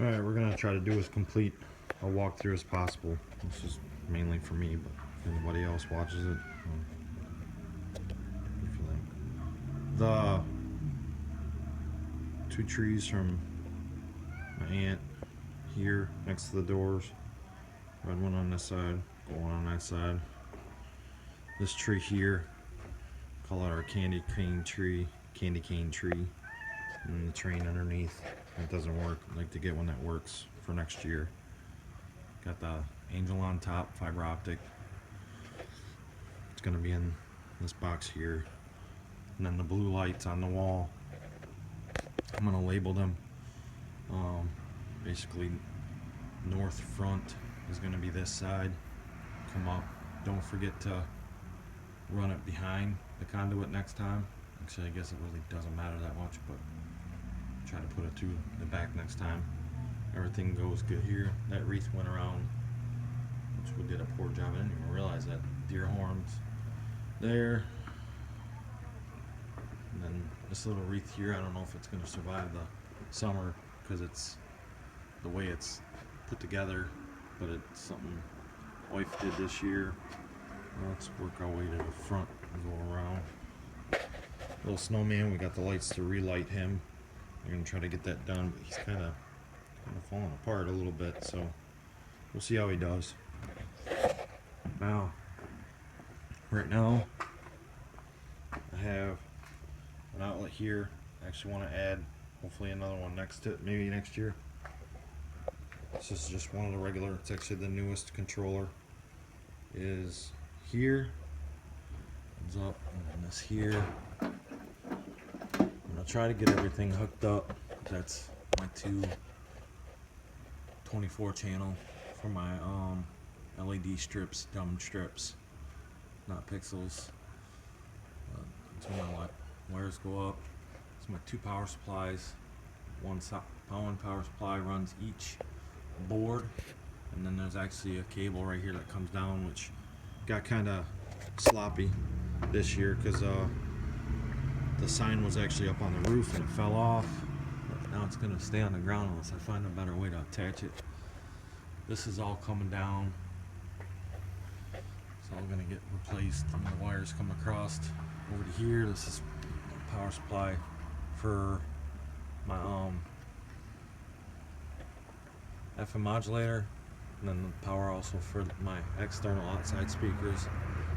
Alright, we're gonna try to do as complete a walkthrough as possible. This is mainly for me, but if anybody else watches it, the two trees from my aunt here next to the doors, red one on this side, gold one on that side. This tree here, call it our candy cane tree, and the train underneath. It doesn't work. I'd like to get one that works for next year. Got the angel on top, fiber optic. It's gonna be in this box here. And then the blue lights on the wall, I'm gonna label them. Basically, north front is gonna be this side. Come up. Don't forget to run it behind the conduit next time. Actually, I guess it really doesn't matter that much, but try to put it to the back next time. Everything goes good here. That wreath went around, which we did a poor job. I didn't even realize that. Deer horns there. And then this little wreath here, I don't know if it's going to survive the summer because it's the way it's put together, but it's something wife did this year. Well, let's work our way to the front and go around. Little snowman, we got the lights to relight him. We're going to try to get that done, but he's kind of falling apart a little bit, so we'll see how he does. Now, right now, I have an outlet here. I actually want to add hopefully another one next to it, maybe next year. This is just one of the regular, it's actually the newest controller. Is here, comes up, and then this here. I'm gonna try to get everything hooked up. That's my two 24 channel for my LED strips, dumb strips, not pixels. That's where my wires go up. It's my two power supplies. One power supply runs each board, and then there's actually a cable right here that comes down, which got kind of sloppy this year because the sign was actually up on the roof and it fell off. But now it's going to stay on the ground unless I find a better way to attach it. This is all coming down. It's all going to get replaced, and the wires come across over to here. This is a power supply for my FM modulator, and then the power also for my external outside speakers.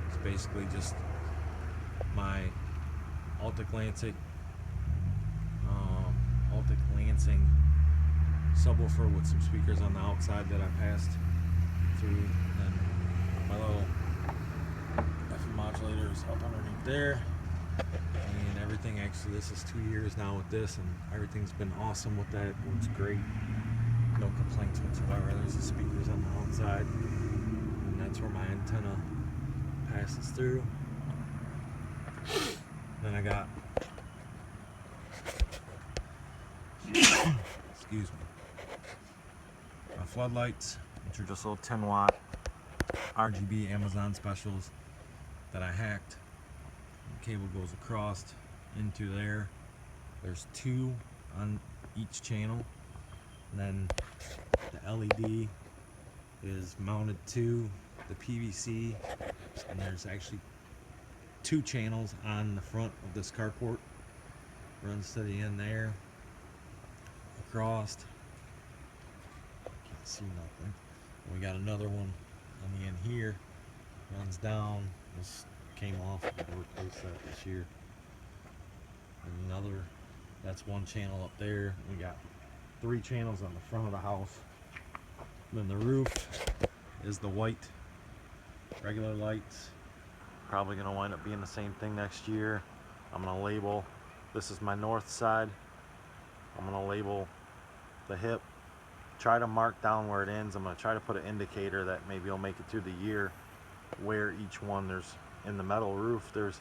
It's basically just my Altic Lansing subwoofer with some speakers on the outside that I passed through, and then my little FM modulator is up underneath there. And everything, actually, this is 2 years now with this, and everything's been awesome with that. It works great. No complaints whatsoever. There's the speakers on the outside, and that's where my antenna passes through. Then I got excuse me, my floodlights, which are just little 10-watt RGB Amazon specials that I hacked. The cable goes across into there. There's two on each channel. And then the LED is mounted to the PVC, and there's actually two channels on the front of this carport. Runs to the end there, across. Can't see nothing. And we got another one on the end here. Runs down. This came off. We replaced that this year. And another. That's one channel up there. We got 3 channels on the front of the house. And then the roof is the white regular lights. Probably gonna wind up being the same thing next year. I'm gonna label, this is my north side. I'm gonna label the hip, try to mark down where it ends. I'm gonna try to put an indicator that maybe will make it through the year where each one, there's in the metal roof, there's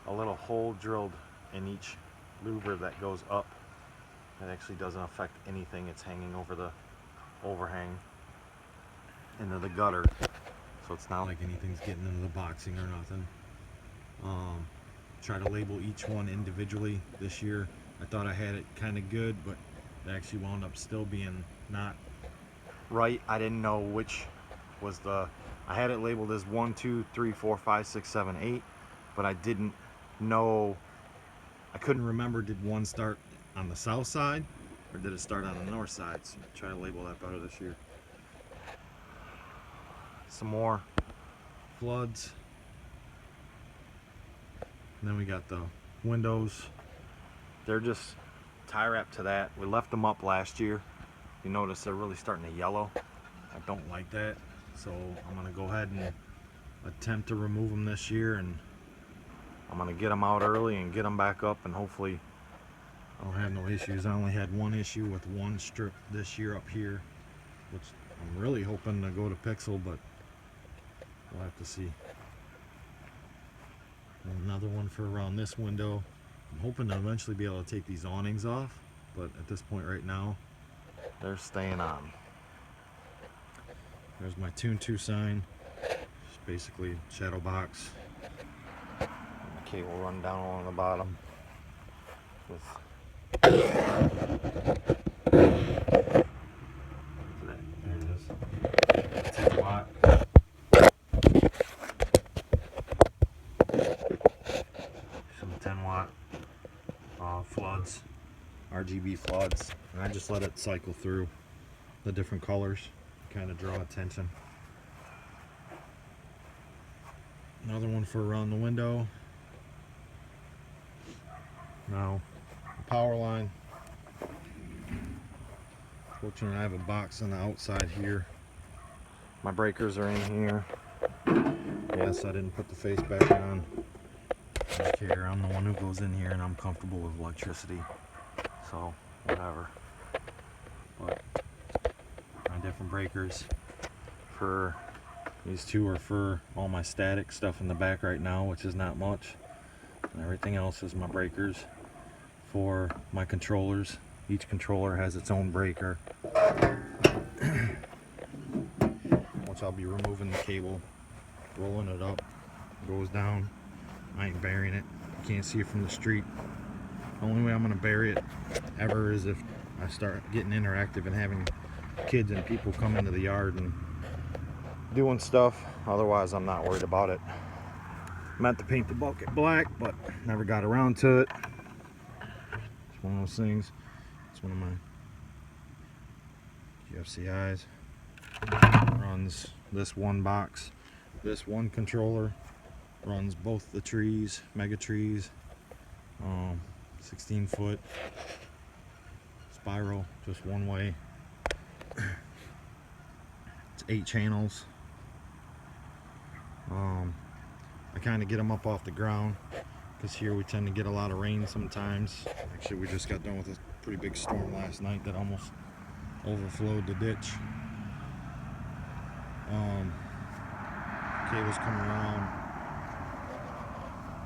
a little hole drilled in each louver that goes up. It actually doesn't affect anything. It's hanging over the overhang into the gutter, so it's not like anything's getting into the boxing or nothing. Try to label each one individually this year. I thought I had it kind of good, but It actually wound up still being not right. I didn't know which was the, I had it labeled as 1, 2, 3, 4, 5, 6, 7, 8, but I didn't know, I couldn't remember, did one start on the south side or did it start on the north side? So try to label that better this year. Some more floods. And then we got the windows. They're just tie wrapped to that. We left them up last year. You notice they're really starting to yellow. I don't like that. So I'm gonna go ahead and attempt to remove them this year, and I'm gonna get them out early and get them back up, and hopefully I'll have no issues. I only had one issue with one strip this year up here, which I'm really hoping to go to Pixel, but we'll have to see. And another one for around this window. I'm hoping to eventually be able to take these awnings off, but at this point right now, they're staying on. There's my Tune 2 sign. It's basically shadow box. And the cable run down along the bottom with there it is. 10 watt. Some 10 watt floods, RGB floods, and I just let it cycle through the different colors, kind of draw attention. Another one for around the window. Now, the power line. Fortunately, I have a box on the outside here. My breakers are in here. Yes, I didn't put the face back on. I don't care. I'm the one who goes in here, and I'm comfortable with electricity. So, whatever. But my different breakers for these two are for all my static stuff in the back right now, which is not much. And everything else is my breakers for my controllers. Each controller has its own breaker, which I'll be removing the cable, rolling it up, goes down. I ain't burying it. You can't see it from the street. The only way I'm gonna bury it ever is if I start getting interactive and having kids and people come into the yard and doing stuff. Otherwise, I'm not worried about it. Meant to paint the bucket black, but never got around to it. It's one of those things. It's one of my GFCIs. Runs this one box. This one controller runs both the trees, mega trees. 16-foot spiral, just one way. It's 8 channels. I kind of get them up off the ground because here we tend to get a lot of rain sometimes. Actually, we just got done with a pretty big storm last night that almost overflowed the ditch. Cables coming around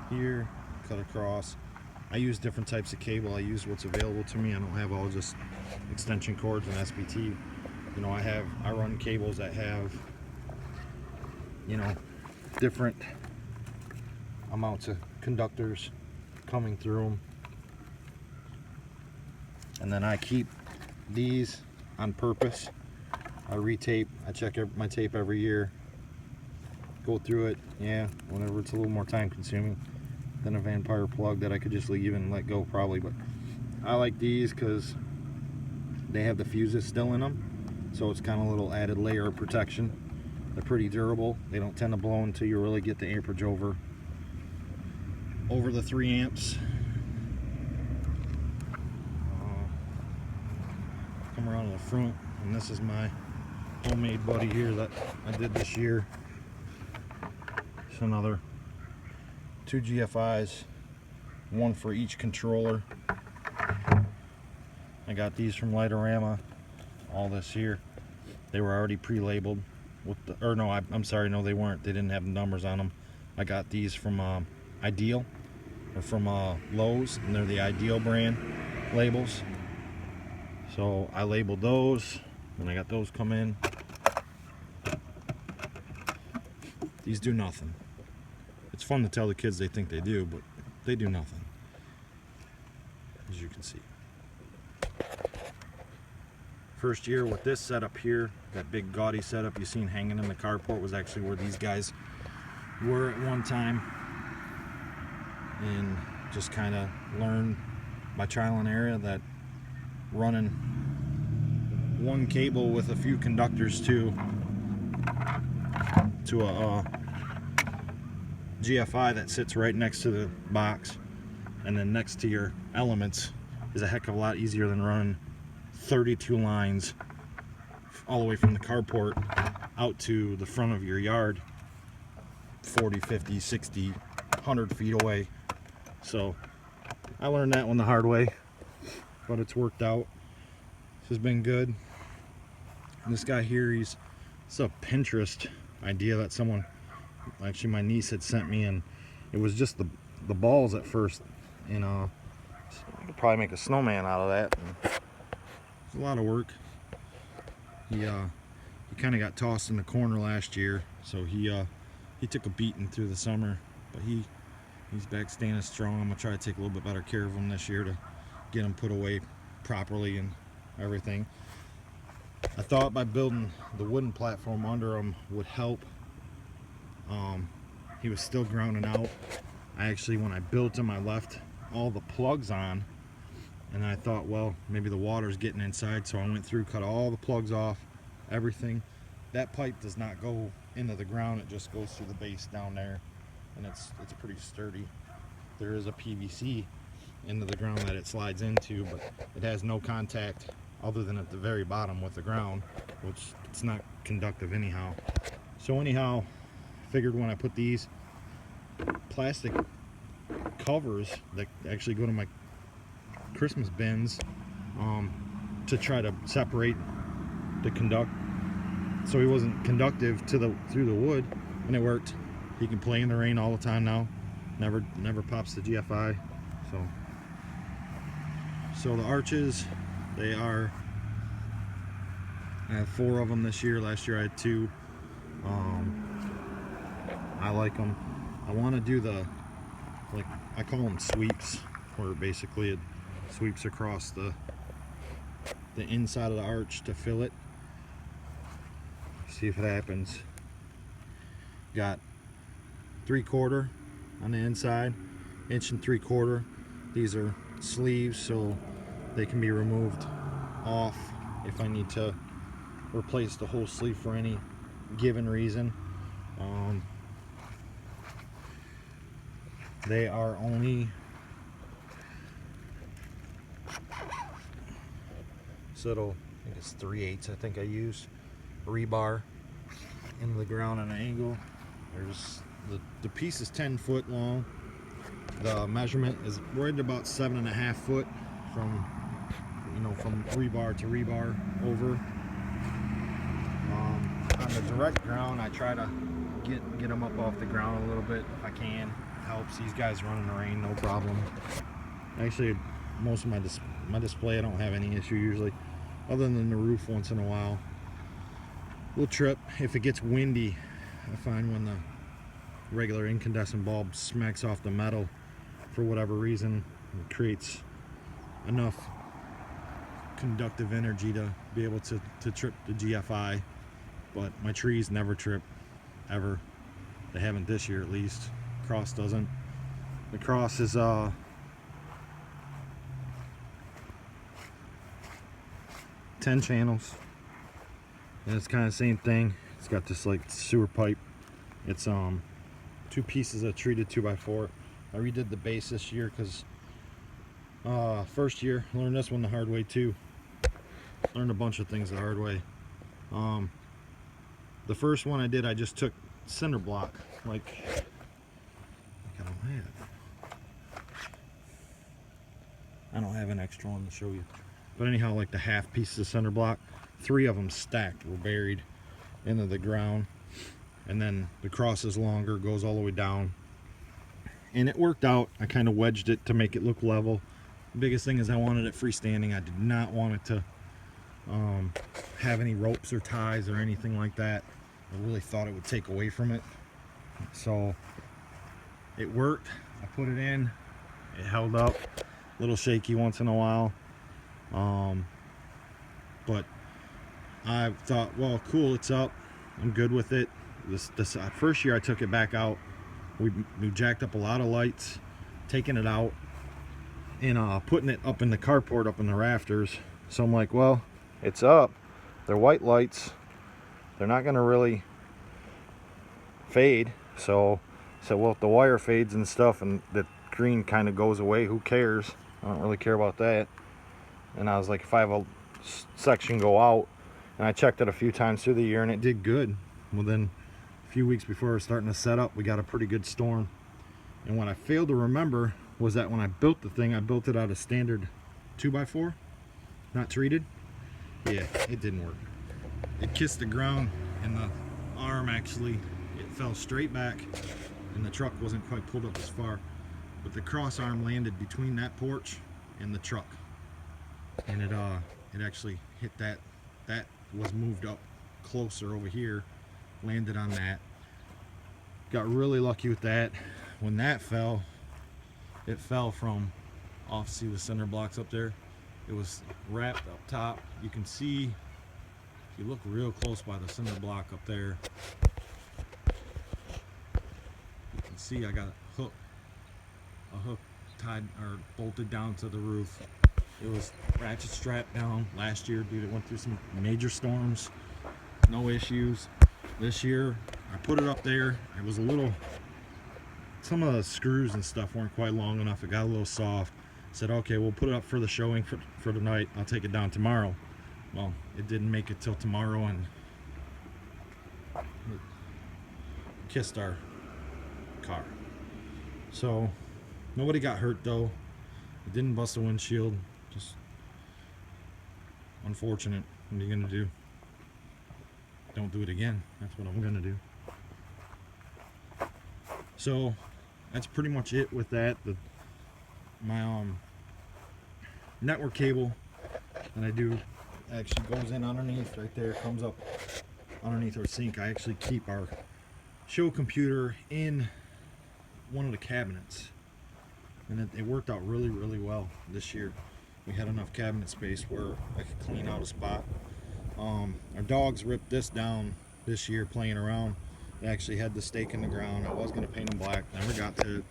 here, cut across. I use different types of cable. I use what's available to me. I don't have all just extension cords and SPT. You know, I run cables that have, you know, different amounts of conductors coming through them. And then I keep these on purpose. I retape. I check my tape every year. Go through it, yeah, whenever it's a little more time consuming than a Vampire plug that I could just leave and let go probably. But I like these because they have the fuses still in them, so it's kind of a little added layer of protection. They're pretty durable. They don't tend to blow until you really get the amperage over the 3 amps. Come around to the front, and this is my homemade buddy here that I did this year. It's another 2 GFIs, one for each controller. I got these from Lightorama. All this here, they were already pre-labeled with the, or no, I'm sorry, no, they weren't. They didn't have the numbers on them. I got these from Ideal, or from Lowe's, and they're the Ideal brand labels. So I labeled those, and I got those come in. These do nothing. It's fun to tell the kids they think they do, but they do nothing, as you can see. First year with this setup here, that big gaudy setup you seen hanging in the carport was actually where these guys were at one time, and just kind of learned by trial and error that running one cable with a few conductors to a GFI that sits right next to the box and then next to your elements is a heck of a lot easier than running 32 lines all the way from the carport out to the front of your yard 40, 50, 60, 100 feet away. So I learned that one the hard way, but it's worked out. This has been good. And this guy here, it's a Pinterest idea that someone, actually my niece had sent me, and it was just the balls at first, you know. I could probably make a snowman out of that. It's a lot of work. He kind of got tossed in the corner last year, so he took a beating through the summer, but he's back standing strong. I'm gonna try to take a little bit better care of him this year to get him put away properly and everything. I thought by building the wooden platform under him would help. He was still grounding out. When I built him, I left all the plugs on, and I thought, well, maybe the water's getting inside, so I went through, cut all the plugs off, everything. That pipe does not go into the ground, it just goes through the base down there, and it's pretty sturdy. There is a PVC into the ground that it slides into, but it has no contact other than at the very bottom with the ground, which it's not conductive anyhow. So anyhow, figured when I put these plastic covers that actually go to my Christmas bins, to try to separate the conduct, so he wasn't conductive through the wood, and it worked. He can play in the rain all the time now. Never pops the GFI. So the arches, I have 4 of them this year. Last year I had 2. I like them. I want to do I call them sweeps, where basically it sweeps across the inside of the arch to fill it. See if it happens. Got 3/4 on the inside, 1 3/4 inch. These are sleeves, so they can be removed off if I need to replace the whole sleeve for any given reason. They are only I think it's 3/8. I think I used rebar into the ground at an angle. There's the piece is 10 foot long. The measurement is right about 7.5 foot from rebar to rebar over. On the direct ground, I try to get them up off the ground a little bit if I can. It helps. These guys run in the rain, no problem. Actually, most of my display, I don't have any issue usually, other than the roof once in a while will trip. If it gets windy, I find when the regular incandescent bulb smacks off the metal for whatever reason, it creates enough conductive energy to be able to trip the GFI. But my trees never trip, ever. They haven't this year at least. Cross doesn't. The cross is 10 channels, and it's kind of the same thing. It's got this like sewer pipe. It's 2 pieces of treated 2x4. I redid the base this year because first year learned this one the hard way too. Learned a bunch of things the hard way. The first one I did, I just took cinder block, like I don't have an extra one to show you, but anyhow, like the half pieces of cinder block, 3 of them stacked were buried into the ground, and then the cross is longer, goes all the way down, and it worked out. I kind of wedged it to make it look level. The biggest thing is I wanted it freestanding. I did not want it to have any ropes or ties or anything like that. I really thought it would take away from it. So it worked. I put it in, it held up. A little shaky once in a while, but I thought, well, cool, it's up. I'm good with it. This first year I took it back out. We jacked up a lot of lights, taking it out, and putting it up in the carport, up in the rafters. So I'm like, well, it's up. They're white lights. They're not going to really fade. So well, if the wire fades and stuff and the green kind of goes away, who cares? I don't really care about that. And I was like, if I have a section go out, and I checked it a few times through the year and it did good. Well, then a few weeks before we were starting to set up, we got a pretty good storm. And what I failed to remember was that when I built the thing, I built it out of standard 2x4, not treated. Yeah, it didn't work. It kissed the ground, and the arm actually, it fell straight back, and the truck wasn't quite pulled up as far. But the cross arm landed between that porch and the truck, and it actually hit that. That was moved up closer over here, landed on that. Got really lucky with that. When that fell, it fell from off, see the center blocks up there? It was wrapped up top. You can see, if you look real close by the center block up there, you can see I got a hook tied or bolted down to the roof. It was ratchet strapped down. Last year, dude, it went through some major storms, no issues. This year, I put it up there. It was a little, some of the screws and stuff weren't quite long enough. It got a little soft. Said, okay, we'll put it up for the showing for tonight. I'll take it down tomorrow. Well, it didn't make it till tomorrow, and it kissed our car. So nobody got hurt though. It didn't bust a windshield. Just unfortunate. What are you gonna do? Don't do it again. That's what I'm gonna do. So that's pretty much it with that. My network cable that I do actually goes in underneath right there, comes up underneath our sink. I actually keep our show computer in one of the cabinets, and it worked out really, really well this year. We had enough cabinet space where I could clean out a spot. Our dogs ripped this down this year playing around. They actually had the stake in the ground. I was going to paint them black, never got to it,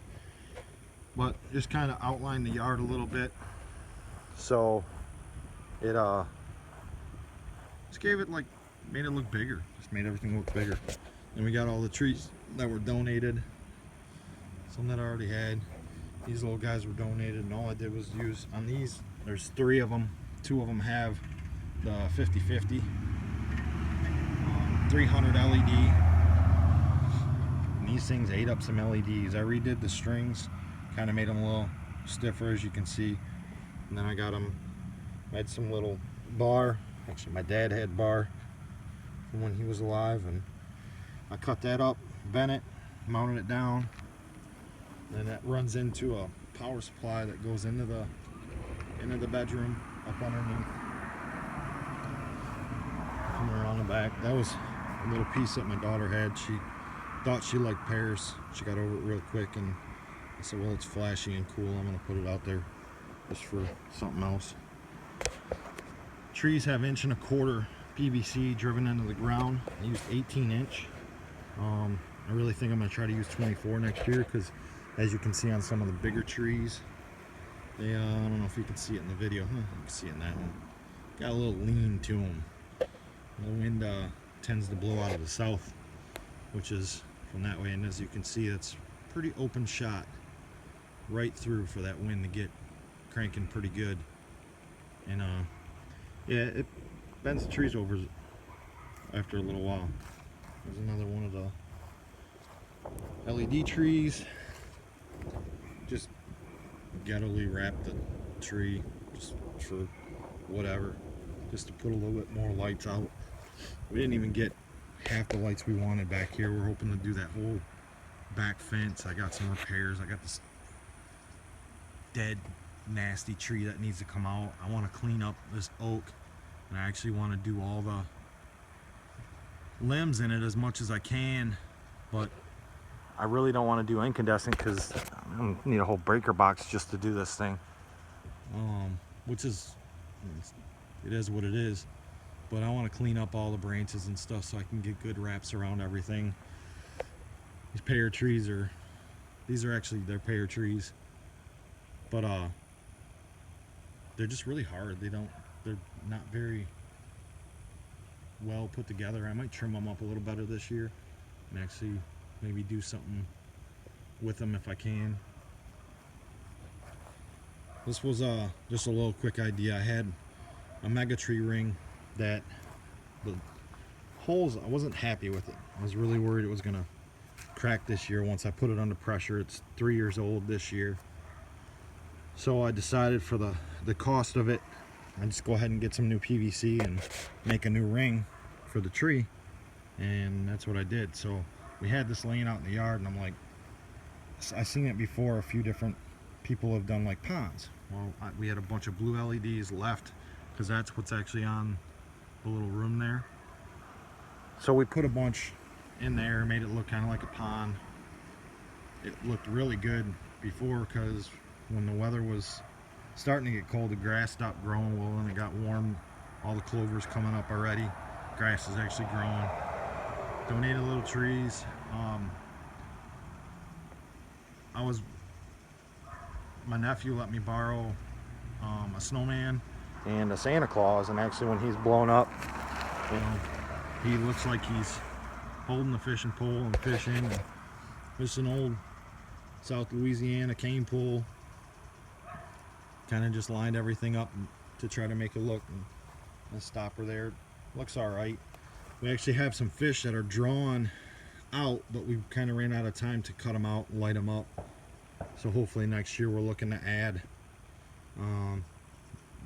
but just kind of outlined the yard a little bit, so it just gave it, like, made it look bigger, just made everything look bigger. And we got all the trees that were donated, some that I already had. These little guys were donated, and all I did was use on these. There's 3 of them. 2 of them have the 50/50 300 LED, and these things ate up some LEDs. I redid the strings, kind of made them a little stiffer, as you can see. And then I got them, I had some little bar. Actually, my dad had bar from when he was alive, and I cut that up, bent it, mounted it down. Then that runs into a power supply that goes into the bedroom up underneath. Coming around the back. That was a little piece that my daughter had. She thought she liked pears. She got over it real quick, and I said, well, it's flashy and cool. I'm gonna put it out there just for something else. Trees have 1.25 inch PVC driven into the ground. I used 18-inch. I really think I'm gonna try to use 24 next year, because as you can see on some of the bigger trees, they, I don't know if you can see it in the video. You can see it in that one. Got a little lean to them. The wind tends to blow out of the south, which is from that way. And as you can see, it's pretty open shot right through for that wind to get cranking pretty good. And yeah, it bends the trees over after a little while. There's another one of the LED trees. Just ghettoly wrapped the tree just for whatever, just to put a little bit more lights out. We didn't even get half the lights we wanted back here. We're hoping to do that whole back fence. I got some repairs. I got this dead nasty tree that needs to come out. I want to clean up this oak, and I actually want to do all the limbs in it as much as I can, but I really don't want to do incandescent because I need a whole breaker box just to do this thing. Which is, it is what it is. but I want to clean up all the branches and stuff so I can get good wraps around everything. These pear trees these are actually their pear trees, but they're just really hard. They're not very well put together. I might trim them up a little better this year and actually maybe do something with them if I can. This was just a little quick idea. I had a mega tree ring that the holes, I wasn't happy with it. I was really worried it was gonna crack this year once I put it under pressure. It's 3 years old this year. So I decided for the cost of it, I just go ahead and get some new PVC and make a new ring for the tree. And that's what I did. So we had this laying out in the yard, and I'm like, I seen it before. A few different people have done like ponds. Well, we had a bunch of blue LEDs left because that's what's actually on the little room there. So we put a bunch in there, made it look kind of like a pond. It looked really good before because when the weather was starting to get cold, the grass stopped growing. Well, when it got warm, all the clover's coming up already. Grass is actually growing. Donated little trees. My nephew let me borrow a snowman and a Santa Claus, and actually when he's blown up, you know, he looks like he's holding the fishing pole and fishing. And this is an old South Louisiana cane pole. Kind of just lined everything up to try to make it look, and the stopper there looks all right. We actually have some fish that are drawn out, but we kind of ran out of time to cut them out and light them up. So hopefully next year we're looking to add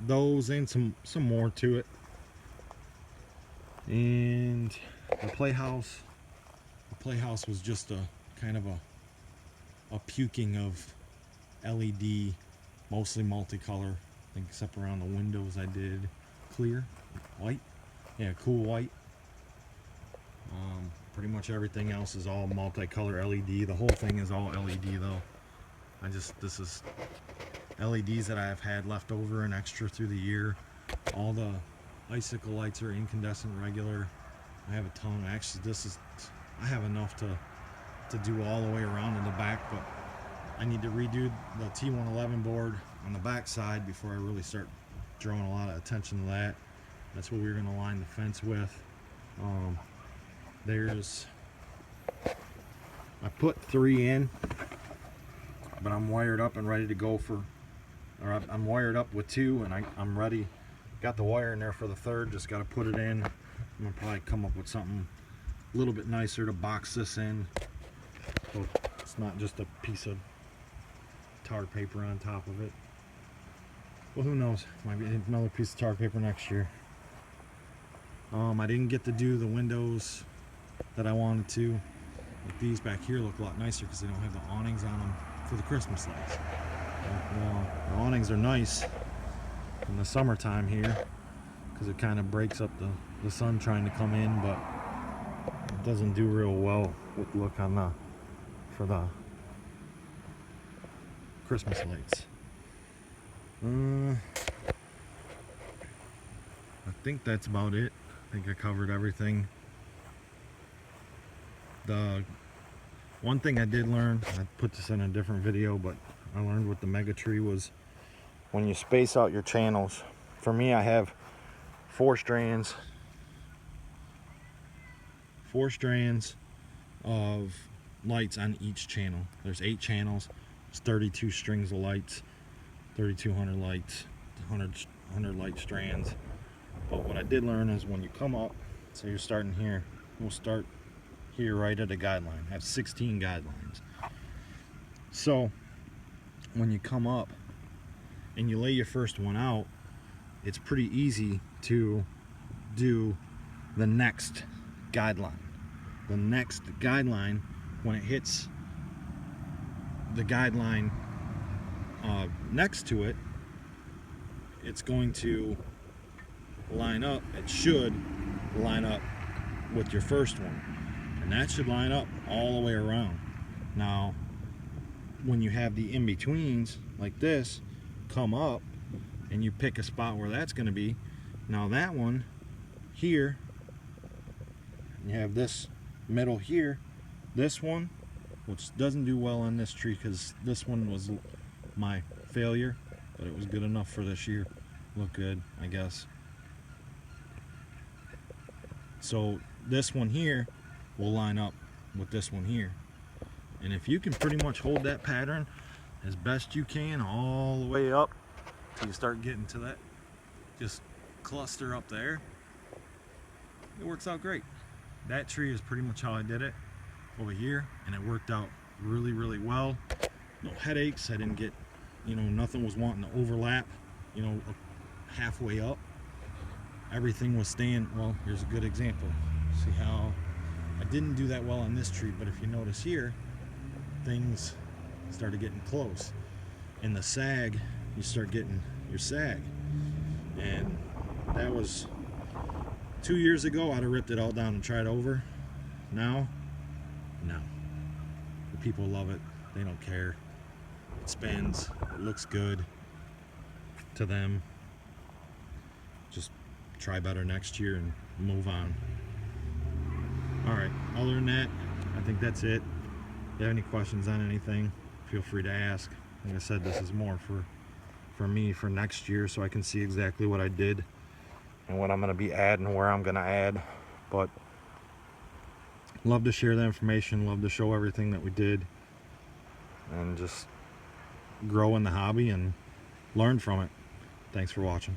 those and some more to it. And the playhouse was just a kind of a puking of LED, mostly multicolor. I think except around the windows I did clear, white, yeah, cool white. Pretty much everything else is all multicolor LED. The whole thing is all LED though. This is LEDs that I have had left over and extra through the year. All the icicle lights are incandescent regular. I have a ton. Actually, I have enough to do all the way around in the back, but I need to redo the T111 board on the back side before I really start drawing a lot of attention to that. That's what we're going to line the fence with. I put 3 in, but I'm wired up and ready to go I'm wired up with 2, and I'm ready. Got the wire in there for the 3rd, just got to put it in. I'm going to probably come up with something a little bit nicer to box this in, so it's not just a piece of tar paper on top of it. Well, who knows, might be another piece of tar paper next year. I didn't get to do the windows that I wanted to. Like these back here look a lot nicer because they don't have the awnings on them for the Christmas lights. Well, the awnings are nice in the summertime here because it kind of breaks up the sun trying to come in, but it doesn't do real well with the look for the Christmas lights. I think that's about it. I think I covered everything. The one thing I did learn, I put this in a different video, but I learned with the mega tree was when you space out your channels. For me, I have 4 strands of lights on each channel. There's 8 channels. It's 32 strings of lights, 3,200 lights, 100 light strands. But what I did learn is when you come up, so you're starting here, we'll start here right at a guideline. I have 16 guidelines. So when you come up and you lay your first one out, it's pretty easy to do the next guideline. The next guideline, when it hits the guideline next to it, it's going to line up. It should line up with your first one, and that should line up all the way around. Now when you have the in-betweens like this come up and you pick a spot where that's going to be, now that one here, and you have this middle here. This one, which doesn't do well on this tree because this one was my failure, but it was good enough for this year. Look good, I guess. So this one here will line up with this one here. And if you can pretty much hold that pattern as best you can all the way up till you start getting to that just cluster up there, it works out great. That tree is pretty much how I did it over here, and it worked out really, really well. No headaches. I didn't get, nothing was wanting to overlap, halfway up. Everything was staying. Well, here's a good example. See how I didn't do that well on this tree, but if you notice here, things started getting close. In the sag, you start getting your sag. And that was 2 years ago. I'd have ripped it all down and tried over. Now, no. The people love it. They don't care. It spins. It looks good to them. Just try better next year and move on. Alright, other than that, I think that's it. If you have any questions on anything, feel free to ask. Like I said, this is more for me for next year, so I can see exactly what I did and what I'm going to be adding, where I'm going to add. But love to share the information, love to show everything that we did, and just grow in the hobby and learn from it. Thanks for watching.